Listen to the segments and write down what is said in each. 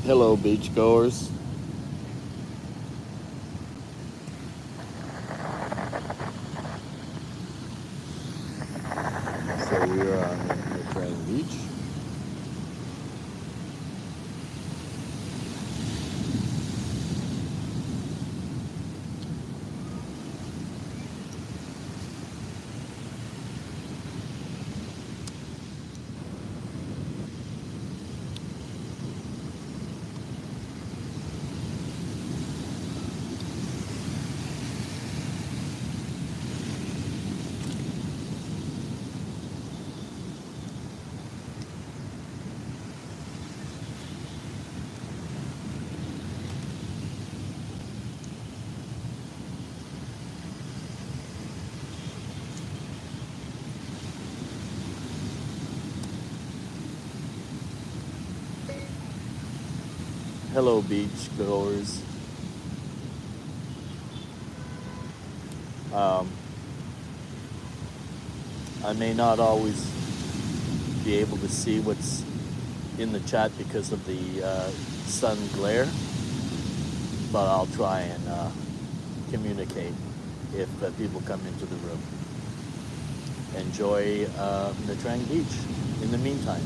Hello, beachgoers. So we are on the Trang Beach. Hello, beachgoers. Um, I may not always be able to see what's in the chat because of the sun glare, but I'll try and communicate if people come into the room. Enjoy the Trang Beach in the meantime.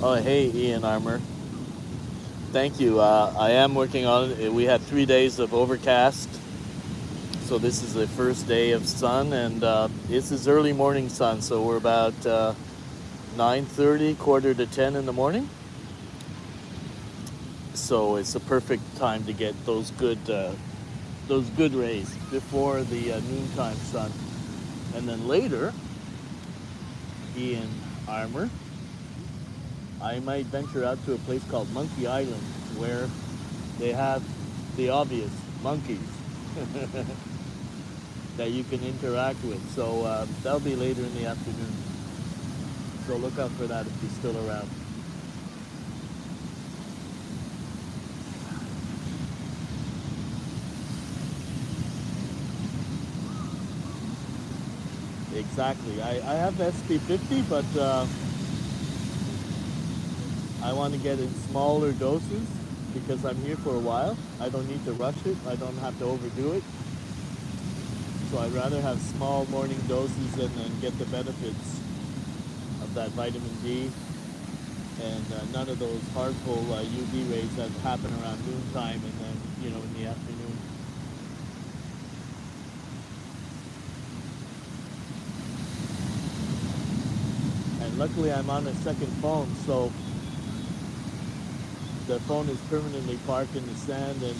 Oh, hey, Ian Armour. Thank you. I am working on it. We had 3 days of overcast, so this is the first day of sun, and this is early morning sun. So we're about 9:30, quarter to 10 in the morning. So it's a perfect time to get those good rays before the noontime sun, and then later, Ian Armour, I might venture out to a place called Monkey Island, where they have the obvious monkeys that you can interact with. So that'll be later in the afternoon. So look out for that if you're still around. Exactly. I have SP50, but I want to get in smaller doses because I'm here for a while. I don't need to rush it. I don't have to overdo it. So I'd rather have small morning doses and then get the benefits of that vitamin D and none of those harmful UV rays that happen around noontime and then, in the afternoon. And luckily I'm on a second phone, so the phone is permanently parked in the sand and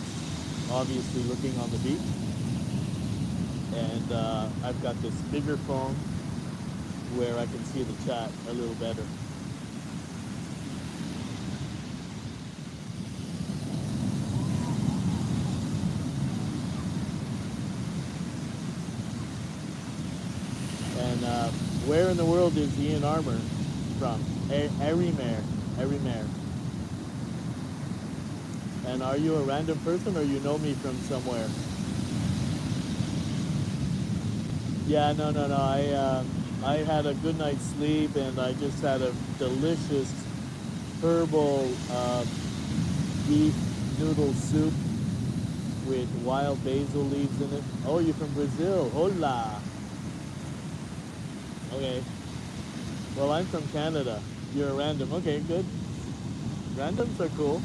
obviously looking on the beach. And I've got this bigger phone where I can see the chat a little better. And where in the world is Ian Armour from? Erimere. And are you a random person or you know me from somewhere? Yeah, no. I had a good night's sleep and I just had a delicious herbal beef noodle soup with wild basil leaves in it. Oh, you're from Brazil. Hola. Okay. Well, I'm from Canada. You're a random. Okay, good. Randoms are cool.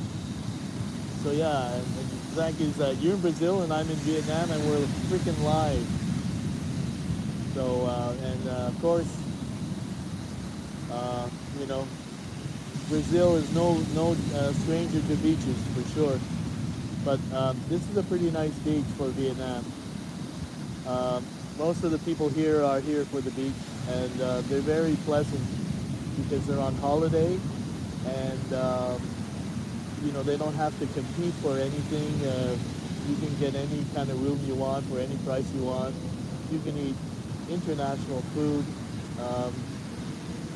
So yeah, and Zach is you're in Brazil and I'm in Vietnam and we're freaking live. So and of course, uh, you know, Brazil is no stranger to beaches for sure. But this is a pretty nice beach for Vietnam. Um, Most of the people here are here for the beach, and they're very pleasant because they're on holiday, and they don't have to compete for anything. You can get any kind of room you want for any price you want. You can eat international food, um,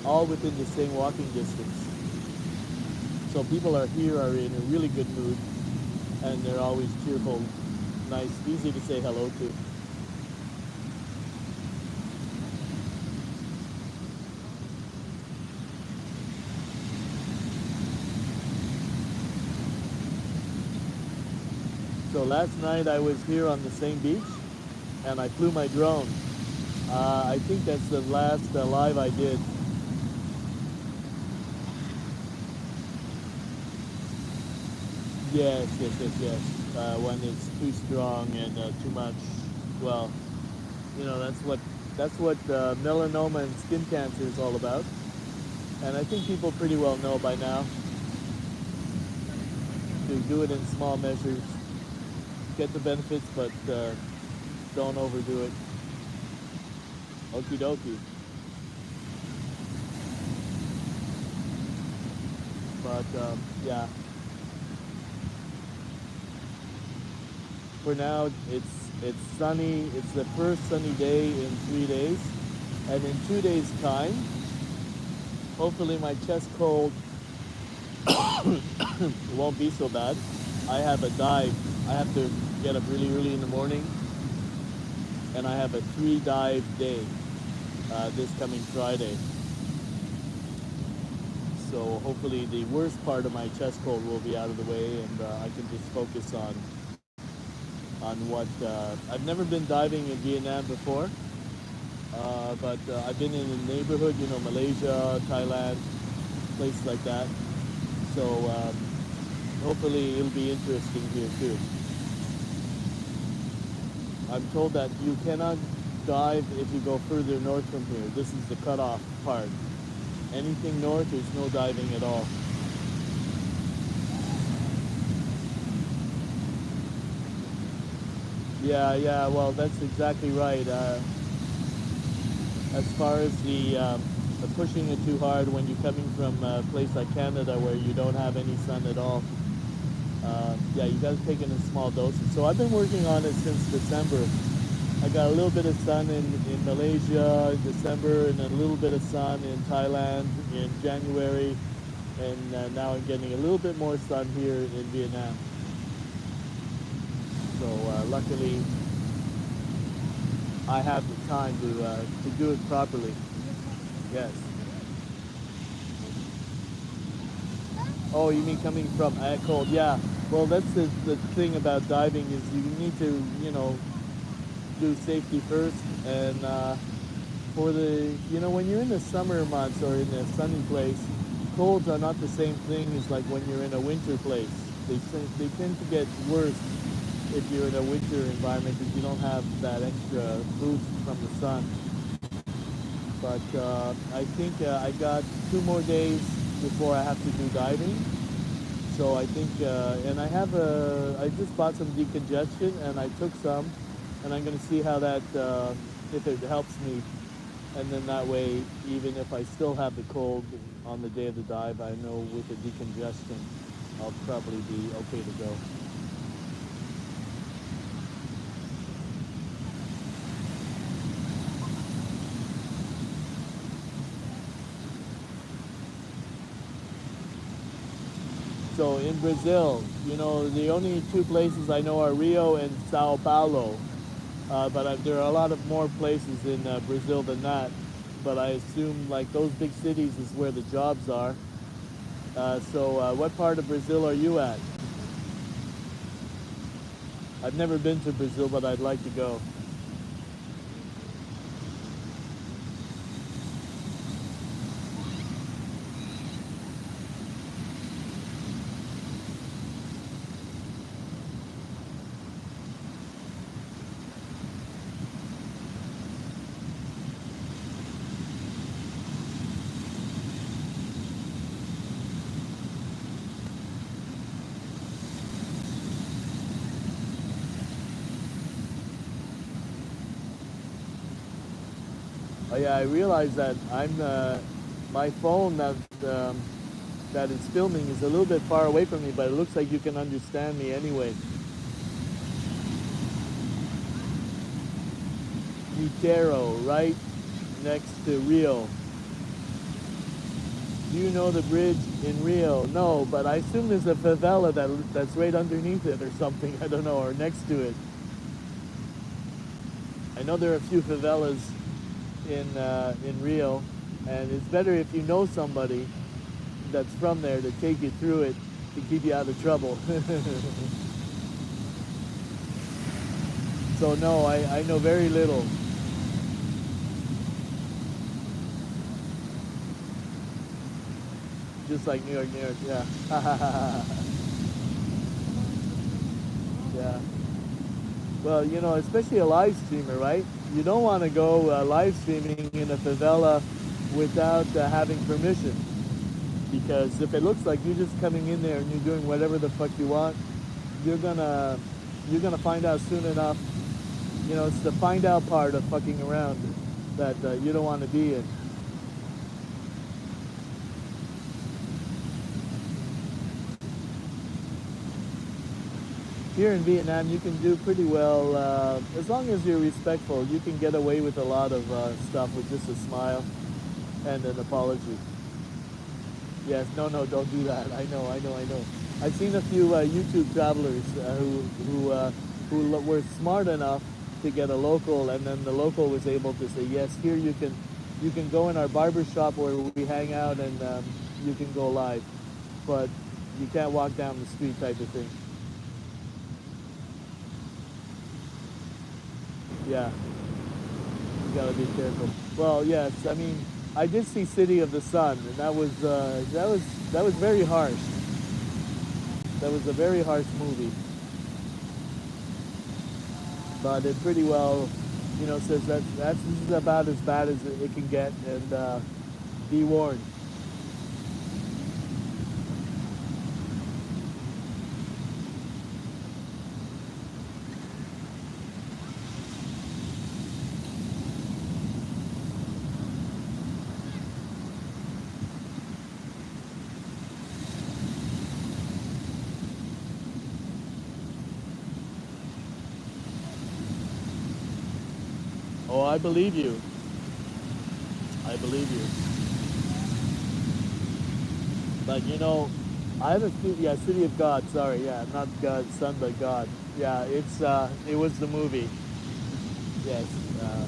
all within the same walking distance. So people are here are in a really good mood, and they're always cheerful, nice, easy to say hello to. So last night I was here on the same beach, and I flew my drone. I think that's the last live I did. Yes, yes, yes, yes. When it's too strong and too much, well, that's what melanoma and skin cancer is all about. And I think people pretty well know by now to do it in small measures, get the benefits, but don't overdo it. Okie dokie. But yeah, for now it's sunny. It's the first sunny day in 3 days, and in 2 days' time, hopefully my chest cold won't be so bad. I have a dive. I have to get up really early in the morning, and I have a 3 dive day this coming Friday. So hopefully the worst part of my chest cold will be out of the way, and I can just focus on what I've never been diving in Vietnam before, but I've been in the neighborhood, Malaysia, Thailand, places like that. So hopefully it'll be interesting here too. I'm told that you cannot dive if you go further north from here. This is the cutoff part. Anything north, there's no diving at all. Yeah, yeah, well, that's exactly right. As far as the pushing it too hard when you're coming from a place like Canada where you don't have any sun at all, yeah, you got to take it in small doses. So I've been working on it since December. I got a little bit of sun in Malaysia in December and a little bit of sun in Thailand in January, and now I'm getting a little bit more sun here in Vietnam. So luckily, I have the time to do it properly. Yes. Oh, you mean coming from cold? Yeah. Well, that's the thing about diving is you need to do safety first, and for when you're in the summer months or in a sunny place, colds are not the same thing as like when you're in a winter place. They tend to get worse if you're in a winter environment because you don't have that extra boost from the sun. But I think I got 2 more days before I have to do diving. So I think, and I just bought some decongestion and I took some, and I'm going to see how that, if it helps me. And then that way, even if I still have the cold on the day of the dive, I know with the decongestion, I'll probably be okay to go. So in Brazil, the only two places I know are Rio and Sao Paulo. But there are a lot of more places in Brazil than that. But I assume like those big cities is where the jobs are. So what part of Brazil are you at? I've never been to Brazil, but I'd like to go. Oh yeah, I realize that my phone that is filming is a little bit far away from me, but it looks like you can understand me anyway. Nitero, right next to Rio. Do you know the bridge in Rio? No, but I assume there's a favela that's right underneath it or something. I don't know, or next to it. I know there are a few favelas in Rio, and it's better if you know somebody that's from there to take you through it to keep you out of trouble. So no, I know very little. Just like New York, yeah. Yeah. Well, you know, especially a live streamer, right? You don't want to go live streaming in a favela without having permission. Because if it looks like you're just coming in there and you're doing whatever the fuck you want, you're gonna you're gonna find out soon enough. You know, it's the find out part of fucking around that you don't want to be in. Here in Vietnam, you can do pretty well as long as you're respectful. You can get away with a lot of stuff with just a smile and an apology. Yes, no, no, don't do that. I know. I've seen a few YouTube travelers who were smart enough to get a local, and then the local was able to say, yes, here you can go in our barber shop where we hang out, and you can go live, but you can't walk down the street type of thing. Yeah, you gotta be careful. Well, yes, I mean, I did see City of the Sun, and that was very harsh. That was a very harsh movie, but it pretty well, you know, says that this is about as bad as it can get, and be warned. Oh, I believe you. I believe you. But you know, I haven't seen, yeah, City of God. Sorry, yeah, not God's Son, but God. Yeah, it was the movie. Yes. Uh,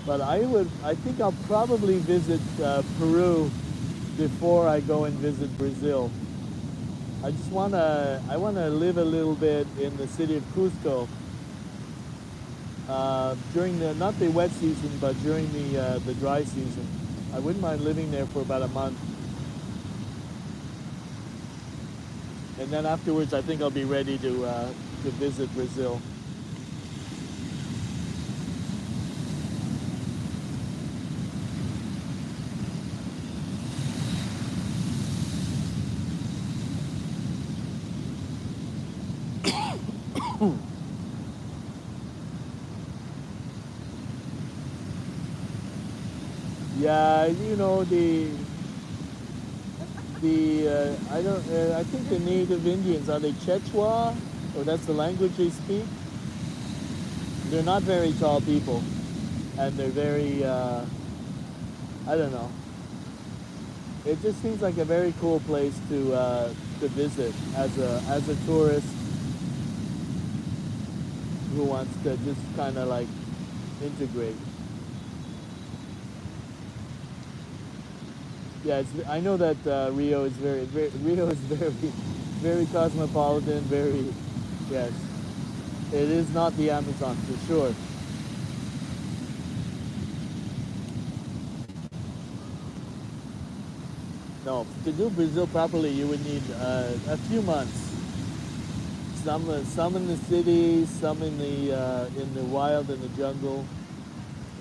but I think I'll probably visit Peru before I go and visit Brazil. I wanna live a little bit in the city of Cusco during not the wet season, but during the dry season. I wouldn't mind living there for about a month, and then afterwards, I think I'll be ready to visit Brazil. Yeah, you know I think the native Indians, are they Quechua, or that's the language they speak? They're not very tall people, and they're very I don't know. It just seems like a very cool place to visit as a tourist who wants to just kind of like integrate. Yeah, I know that Rio is Rio is very cosmopolitan. Very, yes, it is not the Amazon for sure. No, to do Brazil properly, you would need a few months. Some in the city, some in the wild, in the jungle.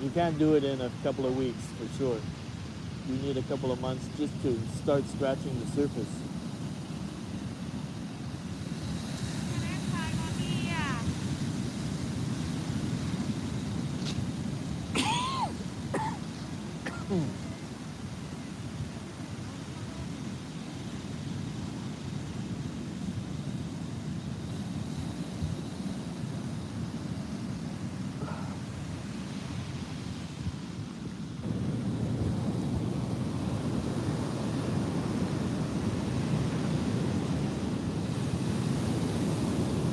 You can't do it in a couple of weeks for sure. You need a couple of months just to start scratching the surface.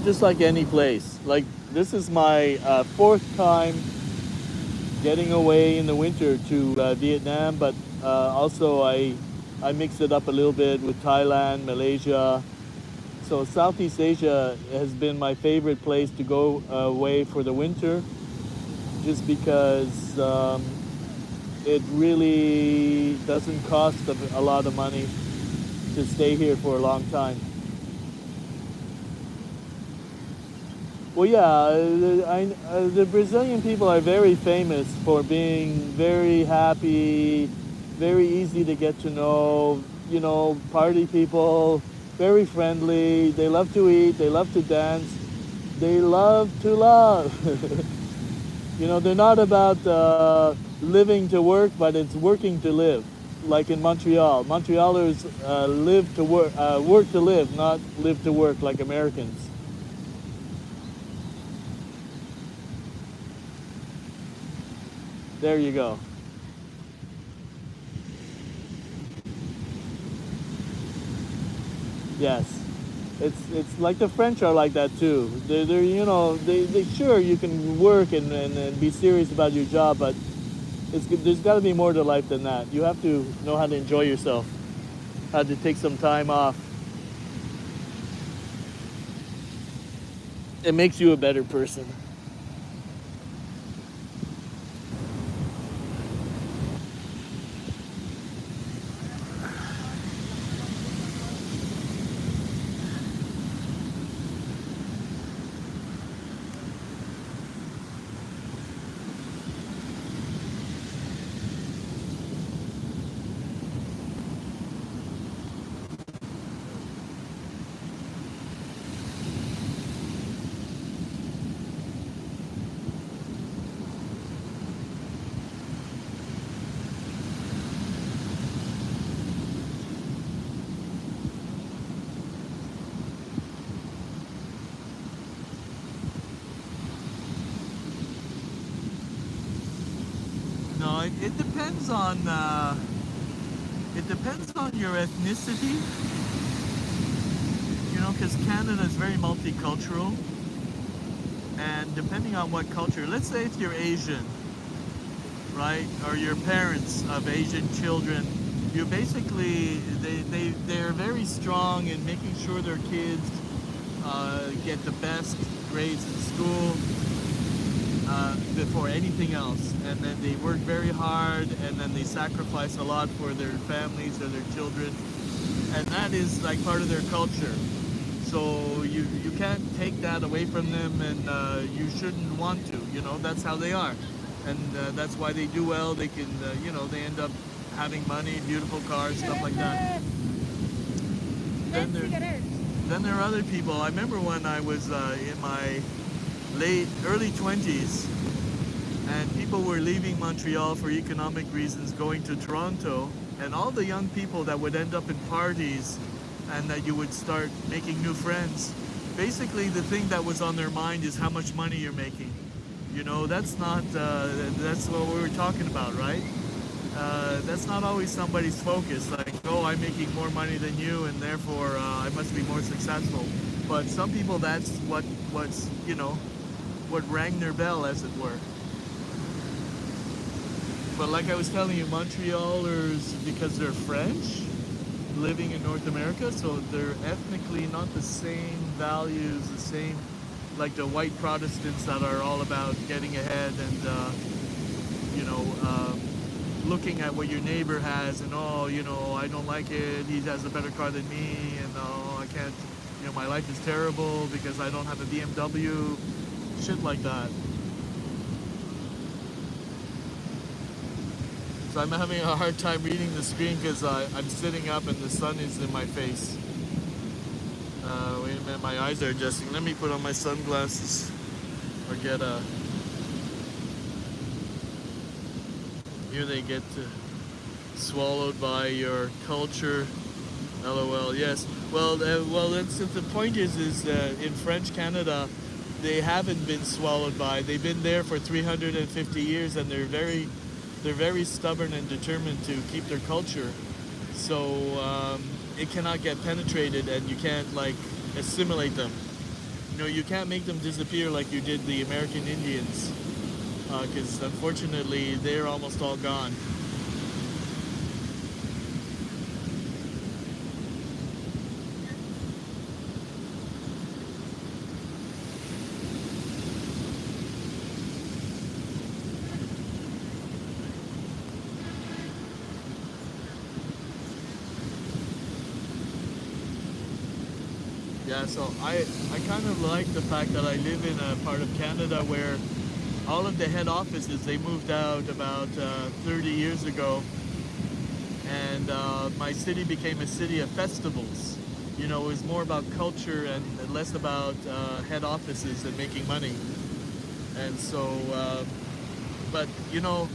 Just like any place. Like this is my fourth time getting away in the winter to Vietnam, but also I mix it up a little bit with Thailand, Malaysia. So Southeast Asia has been my favorite place to go away for the winter, just because it really doesn't cost a lot of money to stay here for a long time. Well, yeah, the Brazilian people are very famous for being very happy, very easy to get to know, party people, very friendly. They love to eat, they love to dance, they love to love. They're not about living to work, but it's working to live. Like in Montreal. Montrealers live to work, work to live, not live to work like Americans. There you go. Yes, it's like the French are like that too. They're they sure you can work and be serious about your job, but there's got to be more to life than that. You have to know how to enjoy yourself, how to take some time off. It makes you a better person. No, it depends on your ethnicity. Because Canada is very multicultural, and depending on what culture, let's say if you're Asian, right, or your parents of Asian children, you basically they're very strong in making sure their kids get the best grades in school before anything else, and then they work very hard, and then they sacrifice a lot for their families or their children, and that is like part of their culture. So you can't take that away from them, and you shouldn't want to. That's how they are, and that's why they do well. They can, they end up having money, beautiful cars, stuff like that. Then there are other people. I remember when I was in my early 20s, and people were leaving Montreal for economic reasons, going to Toronto, and all the young people that would end up in parties and that you would start making new friends. Basically, the thing that was on their mind is how much money you're making. That's not, that's what we were talking about, right? That's not always somebody's focus. Like, oh, I'm making more money than you, and therefore I must be more successful. But some people, that's what rang their bell, as it were. But like I was telling you, Montrealers, because they're French, living in North America, so they're ethnically not the same values, the same, like the white Protestants that are all about getting ahead and, looking at what your neighbor has and, I don't like it, he has a better car than me, and I can't, my life is terrible because I don't have a BMW, shit like that. So I'm having a hard time reading the screen because I'm sitting up and the sun is in my face. Wait a minute, my eyes are adjusting. Let me put on my sunglasses or get a... Here they get to... swallowed by your culture. LOL. Yes. Well. The point is in French Canada, they haven't been swallowed by. They've been there for 350 years, and they're very stubborn and determined to keep their culture. So it cannot get penetrated, and you can't like assimilate them. You know, you can't make them disappear like you did the American Indians, because unfortunately they're almost all gone. Yeah, so I kind of like the fact that I live in a part of Canada where all of the head offices, they moved out about 30 years ago, and my city became a city of festivals. You know, it was more about culture and less about head offices and making money. And so, but you know,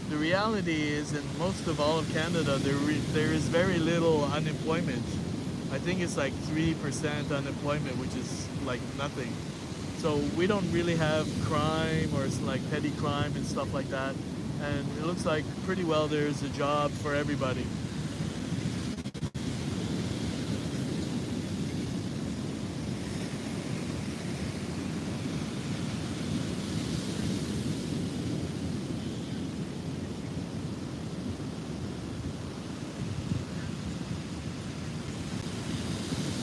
the reality is in most of all of Canada, there is very little unemployment. I think it's like 3% unemployment, which is like nothing. So we don't really have crime or like petty crime and stuff like that. And it looks like pretty well there's a job for everybody.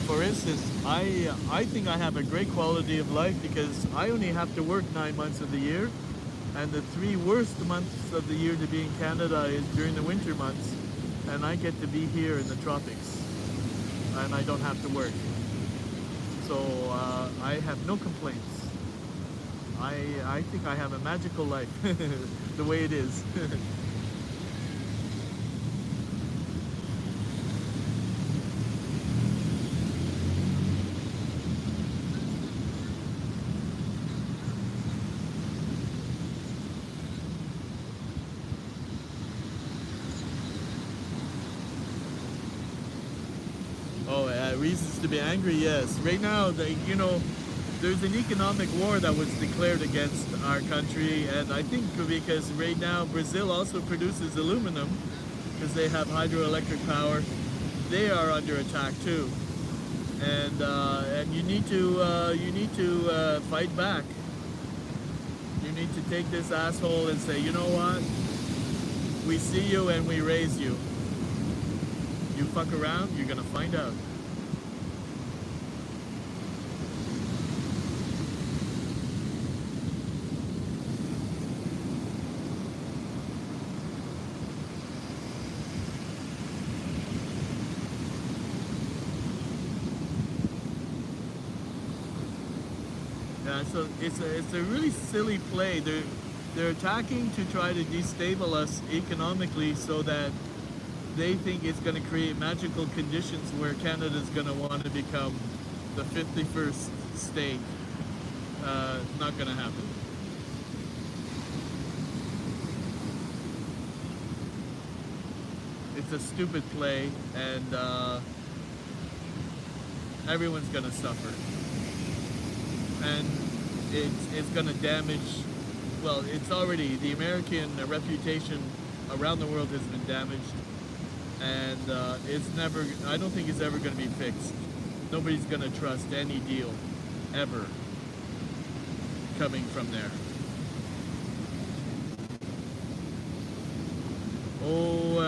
For instance, I think I have a great quality of life because I only have to work 9 months of the year, and the three worst months of the year to be in Canada is during the winter months, and I get to be here in the tropics, and I don't have to work. So I have no complaints. I think I have a magical life, the way it is. Oh, reasons to be angry, yes. Right now, you know, there's an economic war that was declared against our country, and I think because right now Brazil also produces aluminum because they have hydroelectric power. They are under attack too, and you need to fight back. You need to take this asshole and say, you know what? We see you and we raise you. You fuck around, you're gonna find out. Yeah, so it's a really silly play. They're attacking to try to destabilize us economically so that they think it's going to create magical conditions where Canada's going to want to become the 51st state. Not going to happen. It's a stupid play, and everyone's going to suffer. And it's going to damage, well, it's already, the American reputation around the world has been damaged, and it's never, I don't think it's ever going to be fixed. Nobody's going to trust any deal ever coming from there. Oh,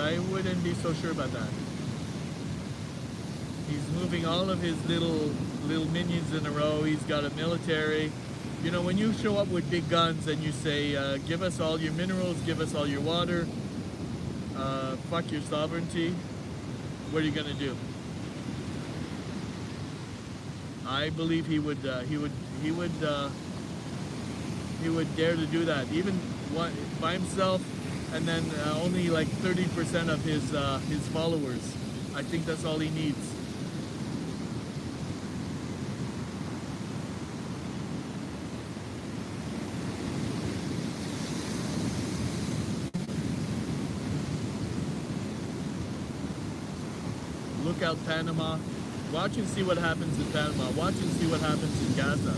I wouldn't be so sure about that. He's moving all of his little minions in a row. He's got a military. You know, when you show up with big guns and you say, give us all your minerals, give us all your water, fuck your sovereignty, what are you gonna do? I believe he would dare to do that, even by himself, and then only like 30% of his followers. I think that's all he needs. Look out Panama. Watch and see what happens in Panama. Watch and see what happens in Gaza.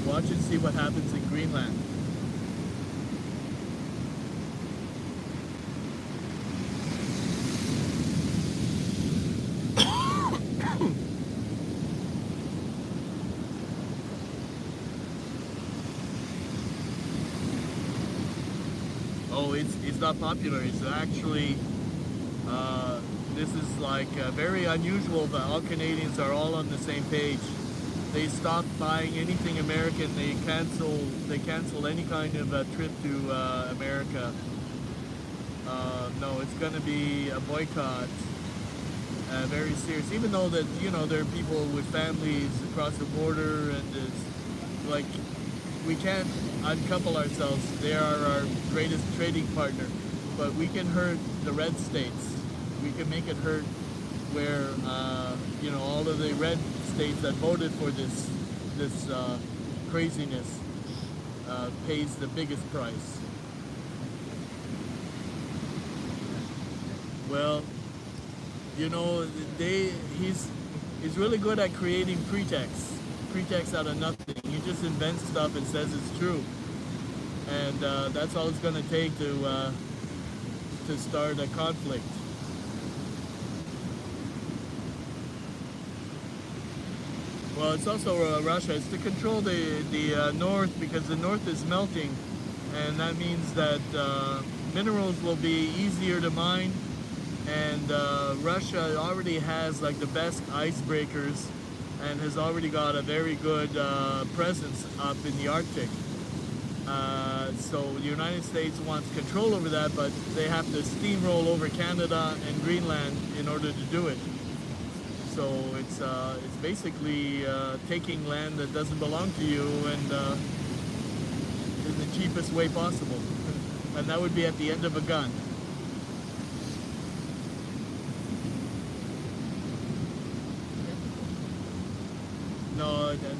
Watch and see what happens in Greenland. Oh, it's not popular. It's actually this is like very unusual that all Canadians are all on the same page. They stopped buying anything American. They canceled any kind of trip to America. No, it's going to be a boycott. Very serious. Even though that there are people with families across the border, and it's like we can't uncouple ourselves. They are our greatest trading partner, but we can hurt the red states. We can make it hurt where all of the red states that voted for this craziness pays the biggest price. Well, he's really good at creating pretext out of nothing. He just invents stuff and says it's true, and that's all it's going to take to start a conflict. Well, it's also Russia. It's to control the north, because the north is melting, and that means that minerals will be easier to mine. And Russia already has like the best icebreakers, and has already got a very good presence up in the Arctic. So the United States wants control over that, but they have to steamroll over Canada and Greenland in order to do it. So it's basically taking land that doesn't belong to you, and in the cheapest way possible, and that would be at the end of a gun.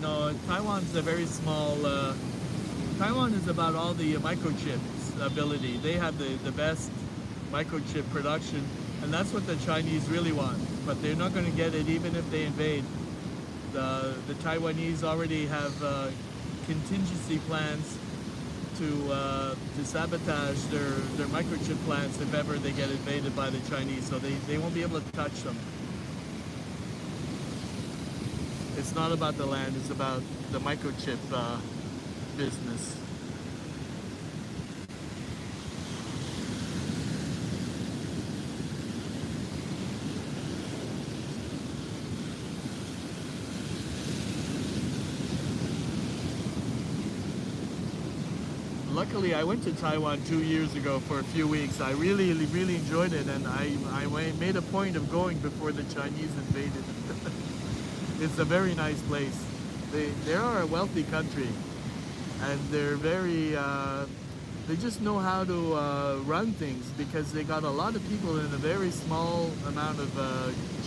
No, Taiwan's a very small. Taiwan is about all the microchips ability. They have the best microchip production, and that's what the Chinese really want. But they're not going to get it even if they invade. The Taiwanese already have contingency plans to sabotage their microchip plants if ever they get invaded by the Chinese. So they won't be able to touch them. It's not about the land, it's about the microchip business. Luckily, I went to Taiwan 2 years ago for a few weeks. I really enjoyed it, and I made a point of going before the Chinese invaded. It's a very nice place. They are a wealthy country, and they're very, they just know how to run things, because they got a lot of people in a very small amount of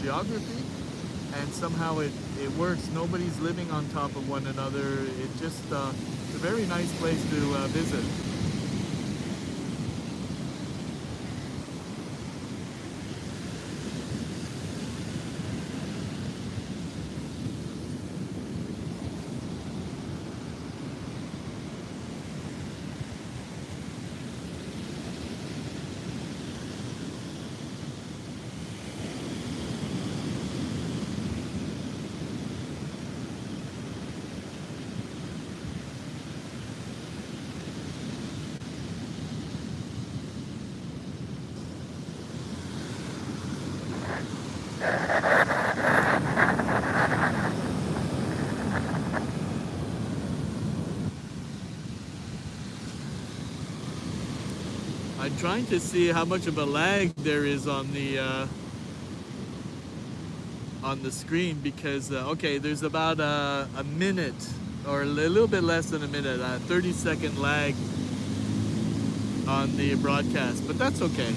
geography, and somehow it works. Nobody's living on top of one another. It just, it's a very nice place to visit. I'm trying to see how much of a lag there is on the screen, because okay, there's about a minute, or a little bit less than a minute, a 30-second lag on the broadcast, but that's okay.